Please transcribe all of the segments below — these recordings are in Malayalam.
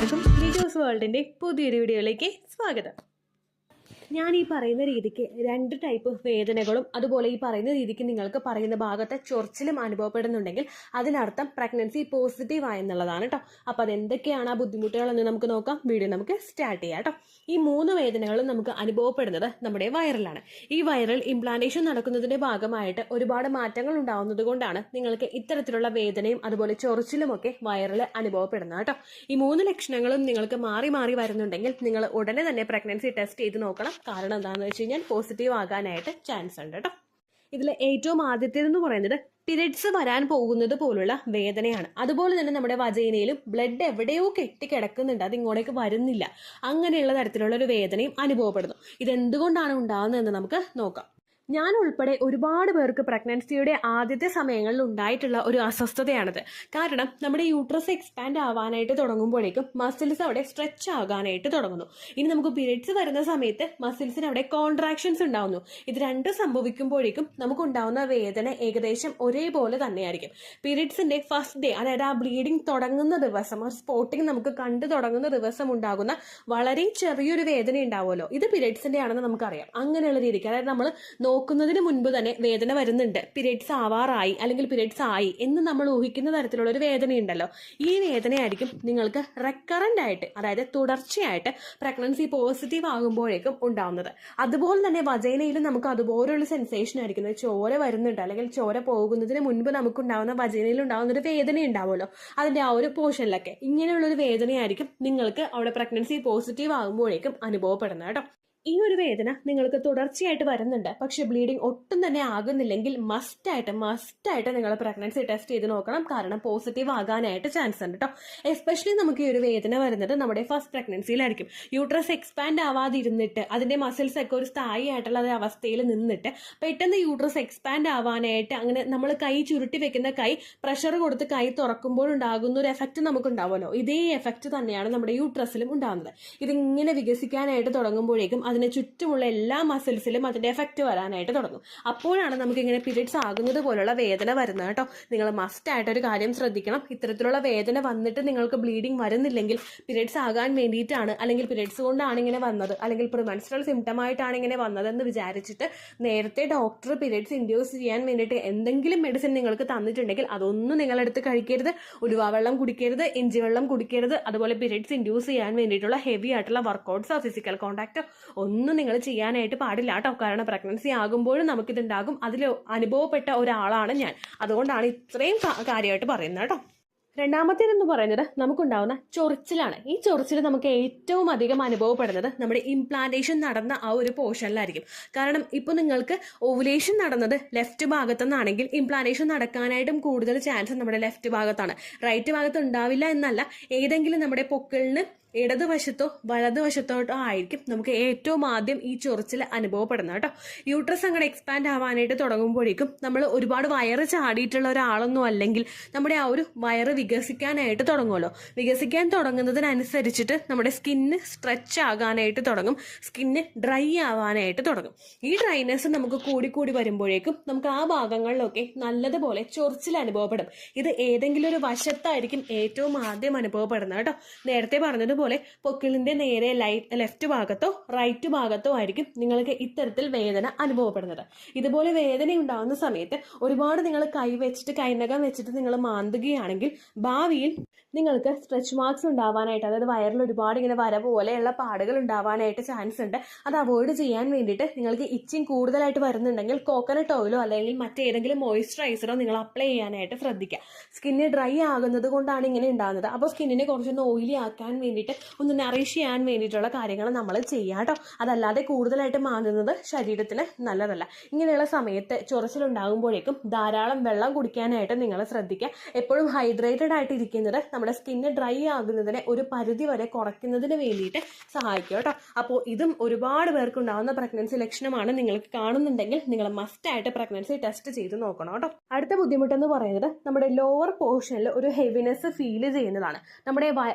എല്ലാവർക്കും ലിജോസ് വേൾഡിൻ്റെ പുതിയൊരു വീഡിയോയിലേക്ക് സ്വാഗതം. ഞാൻ ഈ പറയുന്ന രീതിക്ക് 2 ടൈപ്പ് വേദനകളും അതുപോലെ ഈ പറയുന്ന രീതിക്ക് നിങ്ങൾക്ക് പറയുന്ന ഭാഗത്തെ ചൊറിച്ചിലും അനുഭവപ്പെടുന്നുണ്ടെങ്കിൽ അതിനർത്ഥം പ്രഗ്നൻസി പോസിറ്റീവ് ആയെന്നുള്ളതാണ് കേട്ടോ. അപ്പോൾ അതെന്തൊക്കെയാണ് ആ ബുദ്ധിമുട്ടുകളെന്ന് നമുക്ക് നോക്കാം. വീഡിയോ നമുക്ക് സ്റ്റാർട്ട് ചെയ്യാം കേട്ടോ. ഈ 3 വേദനകളും നമുക്ക് അനുഭവപ്പെടുന്നത് നമ്മുടെ വയറിലാണ്. ഈ വയറിൽ ഇംപ്ലാന്റേഷൻ നടക്കുന്നതിന്റെ ഭാഗമായിട്ട് ഒരുപാട് മാറ്റങ്ങൾ ഉണ്ടാവുന്നത് കൊണ്ടാണ് നിങ്ങൾക്ക് ഇത്തരത്തിലുള്ള വേദനയും അതുപോലെ ചൊറിച്ചിലുമൊക്കെ വയറിൽ അനുഭവപ്പെടുന്നത് കേട്ടോ. ഈ 3 ലക്ഷണങ്ങളും നിങ്ങൾക്ക് മാറി മാറി വരുന്നുണ്ടെങ്കിൽ നിങ്ങൾ ഉടനെ തന്നെ പ്രഗ്നൻസി ടെസ്റ്റ് ചെയ്ത് നോക്കണം. കാരണം എന്താണെന്ന് വെച്ച് കഴിഞ്ഞാൽ പോസിറ്റീവ് ആകാനായിട്ട് ചാൻസ് ഉണ്ട് കേട്ടോ. ഇതിൽ ഏറ്റവും ആദ്യത്തേതെന്ന് പറയുന്നത് പീരിയഡ്സ് വരാൻ പോകുന്നത് പോലുള്ള വേദനയാണ്. അതുപോലെ തന്നെ നമ്മുടെ വജൈനയിലും ബ്ലഡ് എവിടെയോ കെട്ടിക്കിടക്കുന്നുണ്ട്, അത് ഇങ്ങോട്ടേക്ക് വരുന്നില്ല. അങ്ങനെയുള്ള തരത്തിലുള്ള ഒരു വേദനയും അനുഭവപ്പെടുന്നു. ഇതെന്തുകൊണ്ടാണ് ഉണ്ടാകുന്നതെന്ന് നമുക്ക് നോക്കാം. ഞാൻ ഉൾപ്പെടെ ഒരുപാട് പേർക്ക് പ്രഗ്നൻസിയുടെ ആദ്യത്തെ സമയങ്ങളിൽ ഉണ്ടായിട്ടുള്ള ഒരു അസ്വസ്ഥതയാണിത്. കാരണം നമ്മുടെ യൂട്രസ് എക്സ്പാൻഡ് ആവാനായിട്ട് തുടങ്ങുമ്പോഴേക്കും മസിൽസ് അവിടെ സ്ട്രെച്ച് ആകാനായിട്ട് തുടങ്ങുന്നു. ഇനി നമുക്ക് പീരിയഡ്സ് വരുന്ന സമയത്ത് മസിൽസിന് അവിടെ കോൺട്രാക്ഷൻസ് ഉണ്ടാവുന്നു. ഇത് രണ്ടും സംഭവിക്കുമ്പോഴേക്കും നമുക്കുണ്ടാവുന്ന വേദന ഏകദേശം ഒരേപോലെ തന്നെയായിരിക്കും. പീരിയഡ്സിന്റെ ഫസ്റ്റ് ഡേ, അതായത് ആ ബ്ലീഡിങ് തുടങ്ങുന്ന ദിവസം, ആ സ്പോട്ടിങ് നമുക്ക് കണ്ടു തുടങ്ങുന്ന ദിവസം ഉണ്ടാകുന്ന വളരെ ചെറിയൊരു വേദന ഉണ്ടാവുമല്ലോ, ഇത് പീരിയഡ്സിന്റെ ആണെന്ന് നമുക്കറിയാം. അങ്ങനെയുള്ള രീതിക്ക്, അതായത് നമ്മൾ നോക്കുന്നതിന് മുൻപ് തന്നെ വേദന വരുന്നുണ്ട്, പീരിയഡ്സ് ആവാറായി അല്ലെങ്കിൽ പീരിയഡ്സ് ആയി എന്ന് നമ്മൾ ഊഹിക്കുന്ന തരത്തിലുള്ള ഒരു വേദനയുണ്ടല്ലോ, ഈ വേദനയായിരിക്കും നിങ്ങൾക്ക് റെക്കറന്റ് ആയിട്ട്, അതായത് തുടർച്ചയായിട്ട് പ്രഗ്നൻസി പോസിറ്റീവ് ആകുമ്പോഴേക്കും ഉണ്ടാവുന്നത്. അതുപോലെ തന്നെ വജൈനയിലും നമുക്ക് അതുപോലെയുള്ള സെൻസേഷൻ ആയിരിക്കും. ചോര വരുന്നുണ്ട് അല്ലെങ്കിൽ ചോര പോകുന്നതിന് മുൻപ് നമുക്കുണ്ടാവുന്ന വജൈനയിൽ ഉണ്ടാവുന്ന ഒരു വേദന ഉണ്ടാവുമല്ലോ, അതിന്റെ ആ ഒരു പോർഷനിലൊക്കെ ഇങ്ങനെയുള്ളൊരു വേദനയായിരിക്കും നിങ്ങൾക്ക് അവിടെ പ്രഗ്നൻസി പോസിറ്റീവ് ആകുമ്പോഴേക്കും അനുഭവപ്പെടുന്നത് കേട്ടോ. ഈ ഒരു വേദന നിങ്ങൾക്ക് തുടർച്ചയായിട്ട് വരുന്നുണ്ട്, പക്ഷെ ബ്ലീഡിങ് ഒട്ടും തന്നെ ആകുന്നില്ലെങ്കിൽ മസ്റ്റായിട്ട് നിങ്ങൾ പ്രഗ്നൻസി ടെസ്റ്റ് ചെയ്ത് നോക്കണം. കാരണം പോസിറ്റീവ് ആകാനായിട്ട് ചാൻസ് ഉണ്ട് കേട്ടോ. എസ്പെഷ്യലി നമുക്ക് ഈ ഒരു വേദന വരുന്നത് നമ്മുടെ ഫസ്റ്റ് പ്രഗ്നൻസിയിലായിരിക്കും. യൂട്രസ് എക്സ്പാൻഡ് ആവാതിരുന്നിട്ട് അതിന്റെ മസിൽസ് ഒക്കെ ഒരു സ്ഥായി ആയിട്ടുള്ള അവസ്ഥയിൽ നിന്നിട്ട് പെട്ടെന്ന് യൂട്രസ് എക്സ്പാൻഡ് ആവാനായിട്ട് അങ്ങനെ നമ്മൾ കൈ ചുരുട്ടി വെക്കുന്ന കൈ പ്രഷർ കൊടുത്ത് കൈ തുറക്കുമ്പോഴുണ്ടാകുന്ന ഒരു എഫക്റ്റ് നമുക്കുണ്ടാവുമല്ലോ, ഇതേ എഫക്റ്റ് തന്നെയാണ് നമ്മുടെ യൂട്രസിലും ഉണ്ടാകുന്നത്. ഇതിങ്ങനെ വികസിക്കാനായിട്ട് തുടങ്ങുമ്പോഴേക്കും അതിന് ചുറ്റുമുള്ള എല്ലാ മസിൽസിലും അതിന്റെ എഫക്റ്റ് വരാനായിട്ട് തുടങ്ങും. അപ്പോഴാണ് നമുക്ക് ഇങ്ങനെ പീരിയഡ്സ് ആകുന്നത് പോലുള്ള വേദന വരുന്നത് കേട്ടോ. നിങ്ങൾ മസ്റ്റായിട്ട് ഒരു കാര്യം ശ്രദ്ധിക്കണം. ഇത്തരത്തിലുള്ള വേദന വന്നിട്ട് നിങ്ങൾക്ക് ബ്ലീഡിങ് വരുന്നില്ലെങ്കിൽ പീരിയഡ്സ് ആകാൻ വേണ്ടിയിട്ടാണ്, അല്ലെങ്കിൽ പീരിയഡ്സ് കൊണ്ടാണ് ഇങ്ങനെ വന്നത്, അല്ലെങ്കിൽ പ്രിമെൻസ്ട്രൽ സിംറ്റം ആയിട്ടാണ് ഇങ്ങനെ വന്നതെന്ന് വിചാരിച്ചിട്ട് നേരത്തെ ഡോക്ടർ പീരിയഡ്സ് ഇൻഡ്യൂസ് ചെയ്യാൻ വേണ്ടിയിട്ട് എന്തെങ്കിലും മെഡിസിൻ നിങ്ങൾക്ക് തന്നിട്ടുണ്ടെങ്കിൽ അതൊന്നും നിങ്ങളെടുത്ത് കഴിക്കരുത്. ഉലുവാവെള്ളം കുടിക്കരുത്, ഇഞ്ചി വെള്ളം കുടിക്കരുത്. അതുപോലെ പീരിയഡ്സ് ഇൻഡ്യൂസ് ചെയ്യാൻ വേണ്ടിയിട്ടുള്ള ഹെവി ആയിട്ടുള്ള വർക്കൗട്ട്സോ ഫിസിക്കൽ കോൺടാക്റ്റോ ഒന്നും നിങ്ങൾ ചെയ്യാനായിട്ട് പാടില്ല കേട്ടോ. കാരണം പ്രഗ്നൻസി ആകുമ്പോഴും നമുക്കിതുണ്ടാകും. അതിൽ അനുഭവപ്പെട്ട ഒരാളാണ് ഞാൻ, അതുകൊണ്ടാണ് ഇത്രയും കാര്യമായിട്ട് പറയുന്നത് കേട്ടോ. രണ്ടാമത്തേതെന്ന് പറയുന്നത് നമുക്കുണ്ടാവുന്ന ചൊറിച്ചിലാണ്. ഈ ചൊറിച്ചിൽ നമുക്ക് ഏറ്റവും അധികം അനുഭവപ്പെടുന്നത് നമ്മുടെ ഇംപ്ലാന്റേഷൻ നടന്ന ആ ഒരു പോർഷനിലായിരിക്കും. കാരണം ഇപ്പോൾ നിങ്ങൾക്ക് ഓവുലേഷൻ നടന്നത് ലെഫ്റ്റ് ഭാഗത്തുനിന്നാണെങ്കിൽ ഇംപ്ലാന്റേഷൻ നടക്കാനായിട്ടും കൂടുതൽ ചാൻസ് നമ്മുടെ ലെഫ്റ്റ് ഭാഗത്താണ്. റൈറ്റ് ഭാഗത്ത് ഉണ്ടാവില്ല എന്നല്ല, ഏതെങ്കിലും നമ്മുടെ പൊക്കിളിന് ഇടതുവശത്തോ വലതുവശത്തോട്ടോ ആയിരിക്കും നമുക്ക് ഏറ്റവും ആദ്യം ഈ ചൊറിച്ചിൽ അനുഭവപ്പെടുന്നത് കേട്ടോ. യൂട്രസ് അങ്ങോട്ട് എക്സ്പാൻഡ് ആവാനായിട്ട് തുടങ്ങുമ്പോഴേക്കും നമ്മൾ ഒരുപാട് വയറ് ചാടിയിട്ടുള്ള ഒരാളൊന്നും അല്ലെങ്കിൽ നമ്മുടെ ആ ഒരു വയറ് വികസിക്കാനായിട്ട് തുടങ്ങുമല്ലോ. വികസിക്കാൻ തുടങ്ങുന്നതിനനുസരിച്ചിട്ട് നമ്മുടെ സ്കിന്ന് സ്ട്രെച്ച് ആകാനായിട്ട് തുടങ്ങും, സ്കിന്ന് ഡ്രൈ ആവാനായിട്ട് തുടങ്ങും. ഈ ഡ്രൈനെസ് നമുക്ക് കൂടി വരുമ്പോഴേക്കും നമുക്ക് ആ ഭാഗങ്ങളിലൊക്കെ നല്ലതുപോലെ ചൊറിച്ചിൽ അനുഭവപ്പെടും. ഇത് ഏതെങ്കിലും ഒരു വശത്തായിരിക്കും ഏറ്റവും ആദ്യം അനുഭവപ്പെടുന്നത് കേട്ടോ. നേരത്തെ പറഞ്ഞത് പോലെ പൊക്കിളിന്റെ നേരെ ലെഫ്റ്റ് ഭാഗത്തോ റൈറ്റ് ഭാഗത്തോ ആയിരിക്കും നിങ്ങൾക്ക് ഇത്തരത്തിൽ വേദന അനുഭവപ്പെടുന്നത്. ഇതുപോലെ വേദന ഉണ്ടാകുന്ന സമയത്ത് ഒരുപാട് നിങ്ങൾ കൈനകം വെച്ചിട്ട് നിങ്ങൾ മാന്തുകയാണെങ്കിൽ ഭാവിയിൽ നിങ്ങൾക്ക് സ്ട്രെച്ച് മാർക്സ് ഉണ്ടാവാനായിട്ട്, അതായത് വയറിൽ ഒരുപാട് ഇങ്ങനെ വര പോലെയുള്ള പാടുകൾ ഉണ്ടാവാനായിട്ട് ചാൻസ് ഉണ്ട്. അത് അവോയ്ഡ് ചെയ്യാൻ വേണ്ടിയിട്ട് നിങ്ങൾക്ക് ഇച്ചിങ് കൂടുതലായിട്ട് വരുന്നുണ്ടെങ്കിൽ കോക്കനട്ട് ഓയിലോ അല്ലെങ്കിൽ മറ്റേതെങ്കിലും മോയ്സ്ചറൈസറോ നിങ്ങൾ അപ്ലൈ ചെയ്യാനായിട്ട് ശ്രദ്ധിക്കുക. സ്കിന്ന് ഡ്രൈ ആകുന്നത് കൊണ്ടാണ് ഇങ്ങനെ ഉണ്ടാകുന്നത്. അപ്പോൾ സ്കിന്നിനെ കുറച്ചൊന്ന് ഓയിലി ആക്കാൻ വേണ്ടിയിട്ട് ഒന്ന് നറിഷ് ചെയ്യാൻ വേണ്ടിയിട്ടുള്ള കാര്യങ്ങൾ നമ്മൾ ചെയ്യാം കേട്ടോ. അതല്ലാതെ കൂടുതലായിട്ട് മാന്തുന്നത് ശരീരത്തിന് നല്ലതല്ല. ഇങ്ങനെയുള്ള സമയത്ത് ചൊറിച്ചിലുണ്ടാകുമ്പോഴേക്കും ധാരാളം വെള്ളം കുടിക്കാനായിട്ട് നിങ്ങൾ ശ്രദ്ധിക്കുക. എപ്പോഴും ഹൈഡ്രേറ്റഡ് ആയിട്ട് ഇരിക്കുന്നത് നമ്മുടെ സ്കിന്ന് ഡ്രൈ ആകുന്നതിനെ ഒരു പരിധി വരെ കുറയ്ക്കുന്നതിന് വേണ്ടിയിട്ട് സഹായിക്കും കേട്ടോ. അപ്പോൾ ഇതും ഒരുപാട് പേർക്ക് ഉണ്ടാകുന്ന പ്രഗ്നൻസി ലക്ഷണമാണ്. നിങ്ങൾക്ക് കാണുന്നുണ്ടെങ്കിൽ നിങ്ങൾ മസ്റ്റായിട്ട് പ്രഗ്നൻസി ടെസ്റ്റ് ചെയ്ത് നോക്കണം കേട്ടോ. അടുത്ത ബുദ്ധിമുട്ടെന്ന് പറയുന്നത് നമ്മുടെ ലോവർ പോർഷനിൽ ഒരു ഹെവിനെസ് ഫീൽ ചെയ്യുന്നതാണ്. നമ്മുടെ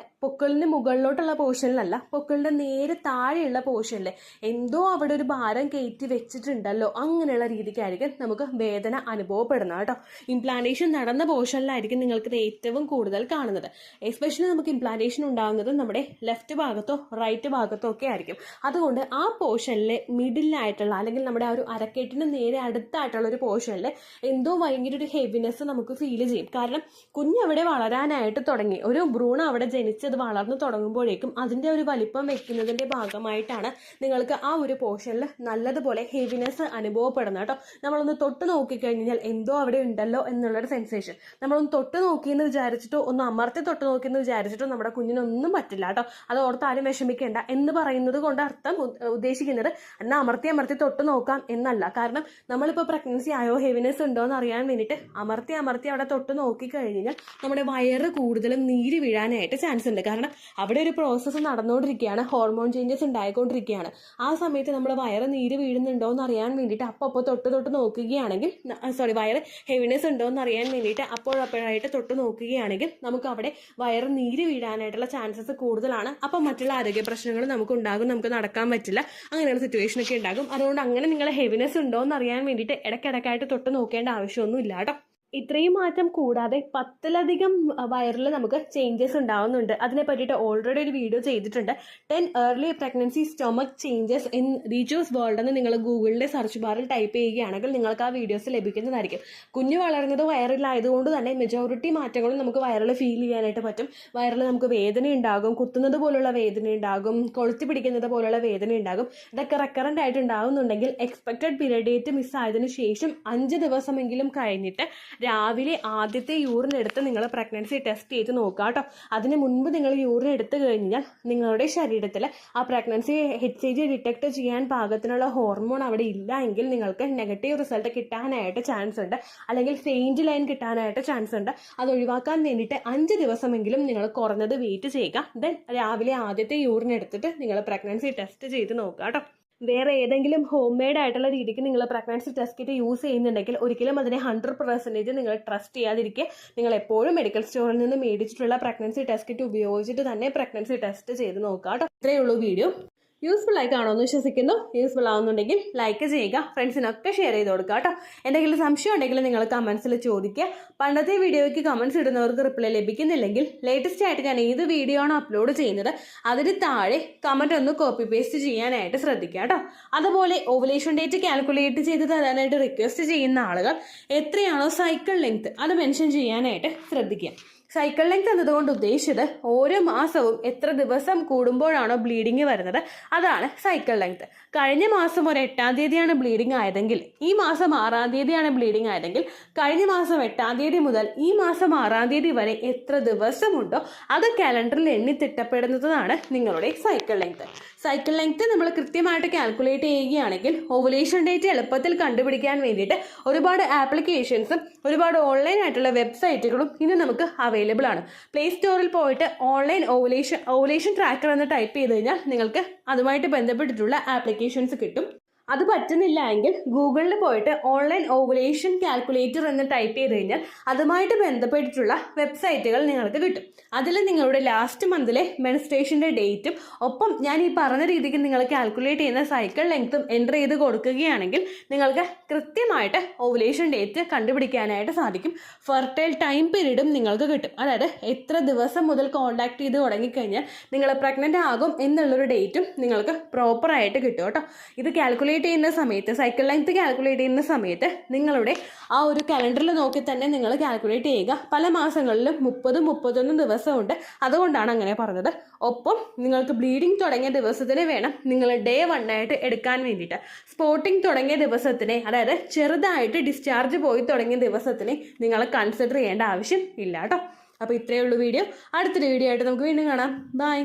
പൊക്കിളിന് മുകളിൽ പൊക്കിളിലോട്ടുള്ള പോർഷനിലല്ല, പൊക്കിളിൻ്റെ നേരെ താഴെയുള്ള പോർഷനിൽ എന്തോ അവിടെ ഒരു ഭാരം കയറ്റി വെച്ചിട്ടുണ്ടല്ലോ, അങ്ങനെയുള്ള രീതിക്കായിരിക്കും നമുക്ക് വേദന അനുഭവപ്പെടുന്നത് കേട്ടോ. ഇംപ്ലാന്റേഷൻ നടന്ന പോർഷനിലായിരിക്കും നിങ്ങൾക്ക് ഇത് ഏറ്റവും കൂടുതൽ കാണുന്നത്. എസ്പെഷ്യലി നമുക്ക് ഇംപ്ലാന്റേഷൻ ഉണ്ടാകുന്നത് നമ്മുടെ ലെഫ്റ്റ് ഭാഗത്തോ റൈറ്റ് ഭാഗത്തോ ഒക്കെ ആയിരിക്കും. അതുകൊണ്ട് ആ പോർഷനിൽ മിഡിലായിട്ടുള്ള അല്ലെങ്കിൽ നമ്മുടെ ആ ഒരു അരക്കെട്ടിന് നേരെ അടുത്തായിട്ടുള്ള ഒരു പോർഷനിൽ എന്തോ ഭയങ്കര ഒരു ഹെവിനെസ് നമുക്ക് ഫീൽ ചെയ്യും. കാരണം കുഞ്ഞവിടെ വളരാനായിട്ട് തുടങ്ങി, ഒരു ഭ്രൂണം അവിടെ ജനിച്ചത് വളർന്നു തുടങ്ങുമ്പോഴേക്കും അതിൻ്റെ ഒരു വലിപ്പം വെക്കുന്നതിൻ്റെ ഭാഗമായിട്ടാണ് നിങ്ങൾക്ക് ആ ഒരു പോർഷനിൽ നല്ലതുപോലെ ഹെവിനെസ് അനുഭവപ്പെടുന്നത് കേട്ടോ. നമ്മളൊന്ന് തൊട്ട് നോക്കിക്കഴിഞ്ഞാൽ എന്തോ അവിടെ ഉണ്ടല്ലോ എന്നുള്ളൊരു സെൻസേഷൻ. നമ്മളൊന്ന് തൊട്ട് നോക്കിയെന്ന് വിചാരിച്ചിട്ടോ ഒന്ന് അമർത്തി തൊട്ട് നോക്കിയെന്ന് വിചാരിച്ചിട്ടോ നമ്മുടെ കുഞ്ഞിനൊന്നും പറ്റില്ല കേട്ടോ. അത് ഓർത്ത് ആരും വിഷമിക്കേണ്ട എന്ന് പറയുന്നത് കൊണ്ട് അർത്ഥം ഉദ്ദേശിക്കുന്നത് എന്നാൽ അമർത്തി അമർത്തി തൊട്ട് നോക്കാം എന്നല്ല. കാരണം നമ്മളിപ്പോൾ പ്രഗ്നൻസി ആയോ ഹെവിനെസ് ഉണ്ടോ എന്ന് അറിയാൻ വേണ്ടിയിട്ട് അമർത്തി അമർത്തി അവിടെ തൊട്ട് നോക്കിക്കഴിഞ്ഞാൽ നമ്മുടെ വയറ് കൂടുതലും നീര് വീഴാനായിട്ട് ചാൻസ് ഉണ്ട്. കാരണം അവിടെ ഒരു പ്രോസസ്സ് നടന്നുകൊണ്ടിരിക്കുകയാണ്, ഹോർമോൺ ചേഞ്ചസ് ഉണ്ടായിക്കൊണ്ടിരിക്കുകയാണ്. ആ സമയത്ത് നമ്മൾ വയറ് നീര് വീഴുന്നുണ്ടോ എന്ന് അറിയാൻ വേണ്ടിയിട്ട് അപ്പോൾ തൊട്ട് നോക്കുകയാണെങ്കിൽ വയറ് ഹെവിനെസ് ഉണ്ടോ എന്ന് അറിയാൻ വേണ്ടിയിട്ട് അപ്പോഴായിട്ട് തൊട്ട് നോക്കുകയാണെങ്കിൽ നമുക്ക് അവിടെ വയറ് നീര് വീഴാനായിട്ടുള്ള ചാൻസസ് കൂടുതലാണ്. അപ്പം മറ്റുള്ള ആരോഗ്യ പ്രശ്നങ്ങൾ നമുക്ക് ഉണ്ടാകും, നമുക്ക് നടക്കാൻ പറ്റില്ല, അങ്ങനെയുള്ള സിറ്റുവേഷൻ ഒക്കെ ഉണ്ടാകും. അതുകൊണ്ട് അങ്ങനെ നിങ്ങൾ ഹെവിനെസ് ഉണ്ടോ എന്ന് അറിയാൻ വേണ്ടിയിട്ട് ഇടയ്ക്കിടയ്ക്കായിട്ട് തൊട്ട് നോക്കേണ്ട ആവശ്യമൊന്നും ഇല്ല കേട്ടോ. ഇത്രയും മാറ്റം കൂടാതെ 10ലധികം വയറിൽ നമുക്ക് ചേഞ്ചസ് ഉണ്ടാവുന്നുണ്ട്. അതിനെ പറ്റിയിട്ട് ഓൾറെഡി ഒരു വീഡിയോ ചെയ്തിട്ടുണ്ട്. 10 early pregnancy stomach changes in റിജോസ് വേൾഡ് എന്ന് നിങ്ങൾ ഗൂഗിളിൻ്റെ സെർച്ച് ബാറിൽ ടൈപ്പ് ചെയ്യുകയാണെങ്കിൽ നിങ്ങൾക്ക് ആ വീഡിയോസ് ലഭിക്കുന്നതായിരിക്കും. കുഞ്ഞു വളരുന്നത് വയറിലായതുകൊണ്ട് തന്നെ മെജോറിറ്റി മാറ്റങ്ങളും നമുക്ക് വയറിൽ ഫീൽ ചെയ്യാനായിട്ട് പറ്റും. വയറിൽ നമുക്ക് വേദന ഉണ്ടാകും, കുത്തുന്നത് പോലുള്ള വേദന ഉണ്ടാകും, കൊളുത്തി പിടിക്കുന്നത് പോലുള്ള വേദന ഉണ്ടാകും. ഇതൊക്കെ റെക്കറൻ്റ് ആയിട്ട് ഉണ്ടാകുന്നുണ്ടെങ്കിൽ എക്സ്പെക്റ്റഡ് പീരിയഡ് ഡേറ്റ് മിസ്സായതിനു ശേഷം 5 ദിവസമെങ്കിലും കഴിഞ്ഞിട്ട് രാവിലെ ആദ്യത്തെ യൂറിൻ എടുത്ത് നിങ്ങൾ പ്രഗ്നൻസി ടെസ്റ്റ് ചെയ്ത് നോക്കുക കേട്ടോ. അതിന് മുൻപ് നിങ്ങൾ യൂറിൻ എടുത്തു കഴിഞ്ഞാൽ നിങ്ങളുടെ ശരീരത്തിൽ ആ പ്രഗ്നൻസി HCG ഡിറ്റക്ട് ചെയ്യാൻ പാകത്തിനുള്ള ഹോർമോൺ അവിടെ ഇല്ല എങ്കിൽ നിങ്ങൾക്ക് നെഗറ്റീവ് റിസൾട്ട് കിട്ടാനായിട്ട് ചാൻസ് ഉണ്ട്, അല്ലെങ്കിൽ ഫെയിൻറ്റ് ലൈൻ കിട്ടാനായിട്ട് ചാൻസ് ഉണ്ട്. അത് ഒഴിവാക്കാൻ വേണ്ടിയിട്ട് 5 ദിവസമെങ്കിലും നിങ്ങൾ കുറഞ്ഞത് വെയിറ്റ് ചെയ്യുക. ദെൻ രാവിലെ ആദ്യത്തെ യൂറിൻ എടുത്തിട്ട് നിങ്ങൾ പ്രഗ്നൻസി ടെസ്റ്റ് ചെയ്ത് നോക്കുക കേട്ടോ. വേറെ ഏതെങ്കിലും ഹോം മെയ്ഡ് ആയിട്ടുള്ള രീതിക്ക് നിങ്ങൾ പ്രഗ്നൻസി ടെസ്റ്റ് കിറ്റ് യൂസ് ചെയ്യുന്നുണ്ടെങ്കിൽ ഒരിക്കലും അതിനെ 100% നിങ്ങൾ ട്രസ്റ്റ് ചെയ്യാതിരിക്കുക. നിങ്ങൾ എപ്പോഴും മെഡിക്കൽ സ്റ്റോറിൽ നിന്ന് മേടിച്ചിട്ടുള്ള പ്രഗ്നൻസി ടെസ്റ്റ് കിറ്റ് ഉപയോഗിച്ചിട്ട് തന്നെ പ്രഗ്നൻസി ടെസ്റ്റ് ചെയ്ത് നോക്കുക കേട്ടോ. ഇത്രയേ ഉള്ളൂ വീഡിയോ. യൂസ്ഫുൾ ആയി കാണുമെന്ന് വിശ്വസിക്കുന്നു. യൂസ്ഫുൾ ആവുന്നുണ്ടെങ്കിൽ ലൈക്ക് ചെയ്യുക, ഫ്രണ്ട്സിനൊക്കെ ഷെയർ ചെയ്ത് കൊടുക്കുക കേട്ടോ. എന്തെങ്കിലും സംശയം ഉണ്ടെങ്കിൽ നിങ്ങൾ കമൻസിൽ ചോദിക്കുക. പണ്ടത്തെ വീഡിയോയ്ക്ക് കമൻസ് ഇടുന്നവർക്ക് റിപ്ലൈ ലഭിക്കുന്നില്ലെങ്കിൽ ലേറ്റസ്റ്റ് ആയിട്ട് ഞാൻ ഏത് വീഡിയോ ആണോ അപ്ലോഡ് ചെയ്യുന്നത് അതിന് താഴെ കമൻറ്റ് ഒന്ന് കോപ്പി പേസ്റ്റ് ചെയ്യാനായിട്ട് ശ്രദ്ധിക്കുക കേട്ടോ. അതുപോലെ ഓവുലേഷൻ ഡേറ്റ് കാൽക്കുലേറ്റ് ചെയ്ത് തരാനായിട്ട് റിക്വസ്റ്റ് ചെയ്യുന്ന ആളുകൾ എത്രയാണോ സൈക്കിൾ ലെങ്ത് അത് മെൻഷൻ ചെയ്യാനായിട്ട് ശ്രദ്ധിക്കുക. സൈക്കിൾ ലെങ്ത് എന്നതുകൊണ്ട് ഉദ്ദേശിച്ചത് ഓരോ മാസവും എത്ര ദിവസം കൂടുമ്പോഴാണോ ബ്ലീഡിങ് വരുന്നത് അതാണ് സൈക്കിൾ ലെങ്ത്. കഴിഞ്ഞ മാസം ഒരു 8-ാം തീയതിയാണ് ബ്ലീഡിങ് ആയതെങ്കിൽ ഈ മാസം 6-ാം തീയതിയാണ് ബ്ലീഡിങ് ആയതെങ്കിൽ കഴിഞ്ഞ മാസം 8-ാം തീയതി മുതൽ ഈ മാസം 6-ാം തീയതി വരെ എത്ര ദിവസമുണ്ടോ അത് കാലണ്ടറിൽ എണ്ണി തിട്ടപ്പെടുന്നതാണ് നിങ്ങളുടെ സൈക്കിൾ ലെങ്ത്. സൈക്കിൾ ലെങ്ത് നമ്മൾ കൃത്യമായിട്ട് കാൽക്കുലേറ്റ് ചെയ്യുകയാണെങ്കിൽ ഓവുലേഷൻ ഡേറ്റ് എളുപ്പത്തിൽ കണ്ടുപിടിക്കാൻ വേണ്ടിയിട്ട് ഒരുപാട് ആപ്ലിക്കേഷൻസും ഒരുപാട് ഓൺലൈൻ ആയിട്ടുള്ള വെബ്സൈറ്റുകളും ഇന്ന് നമുക്ക് അവൈലബിൾ ആണ്. പ്ലേ സ്റ്റോറിൽ പോയിട്ട് ഓൺലൈൻ ഓവുലേഷൻ ട്രാക്കർ എന്ന് ടൈപ്പ് ചെയ്ത് കഴിഞ്ഞാൽ നിങ്ങൾക്ക് അതുമായിട്ട് ബന്ധപ്പെട്ടിട്ടുള്ള ആപ്ലിക്കേഷൻസ് കിട്ടും. അത് പറ്റുന്നില്ല എങ്കിൽ ഗൂഗിളിൽ പോയിട്ട് ഓൺലൈൻ ഓവുലേഷൻ കാൽക്കുലേറ്റർ എന്ന് ടൈപ്പ് ചെയ്ത് കഴിഞ്ഞാൽ അതുമായിട്ട് ബന്ധപ്പെട്ടിട്ടുള്ള വെബ്സൈറ്റുകൾ നിങ്ങൾക്ക് കിട്ടും. അതിൽ നിങ്ങളുടെ ലാസ്റ്റ് മന്തിലെ മെൻസ്ട്രേഷൻ്റെ ഡേറ്റും ഒപ്പം ഞാൻ ഈ പറഞ്ഞ രീതിക്ക് നിങ്ങൾ കാൽക്കുലേറ്റ് ചെയ്യുന്ന സൈക്കിൾ ലെങ്ത്തും എൻ്റർ ചെയ്ത് കൊടുക്കുകയാണെങ്കിൽ നിങ്ങൾക്ക് കൃത്യമായിട്ട് ഓവുലേഷൻ ഡേറ്റ് കണ്ടുപിടിക്കാനായിട്ട് സാധിക്കും. ഫെർട്ടൈൽ ടൈം പീരീഡും നിങ്ങൾക്ക് കിട്ടും. അതായത് എത്ര ദിവസം മുതൽ കോൺടാക്ട് ചെയ്ത് തുടങ്ങിക്കഴിഞ്ഞാൽ നിങ്ങൾ പ്രഗ്നൻ്റ് ആകും എന്നുള്ളൊരു ഡേറ്റും നിങ്ങൾക്ക് പ്രോപ്പറായിട്ട് കിട്ടും കേട്ടോ. ഇത് കാൽക്കുലേറ്റ് ചെയ്യുന്ന സമയത്ത് സൈക്കിൾ ലെങ്ത് കാൽക്കുലേറ്റ് ചെയ്യുന്ന സമയത്ത് നിങ്ങളുടെ ആ ഒരു കലണ്ടറിൽ നോക്കി തന്നെ നിങ്ങൾ കാൽക്കുലേറ്റ് ചെയ്യുക. പല മാസങ്ങളിലും 30-31 ദിവസമുണ്ട്, അതുകൊണ്ടാണ് അങ്ങനെ പറഞ്ഞത്. ഒപ്പം നിങ്ങൾക്ക് ബ്ലീഡിങ് തുടങ്ങിയ ദിവസത്തിന് വേണം നിങ്ങൾ ഡേ 1 ആയിട്ട് എടുക്കാൻ വേണ്ടിയിട്ട്. സ്പോട്ടിങ് തുടങ്ങിയ ദിവസത്തിനെ, അതായത് ചെറുതായിട്ട് ഡിസ്ചാർജ് പോയി തുടങ്ങിയ ദിവസത്തിനെ നിങ്ങൾ കൺസിഡർ ചെയ്യേണ്ട ആവശ്യം ഇല്ല കേട്ടോ. അപ്പോൾ ഇത്രയേ ഉള്ളൂ വീഡിയോ. അടുത്തൊരു വീഡിയോ ആയിട്ട് നമുക്ക് വീണ്ടും കാണാം. ബൈ.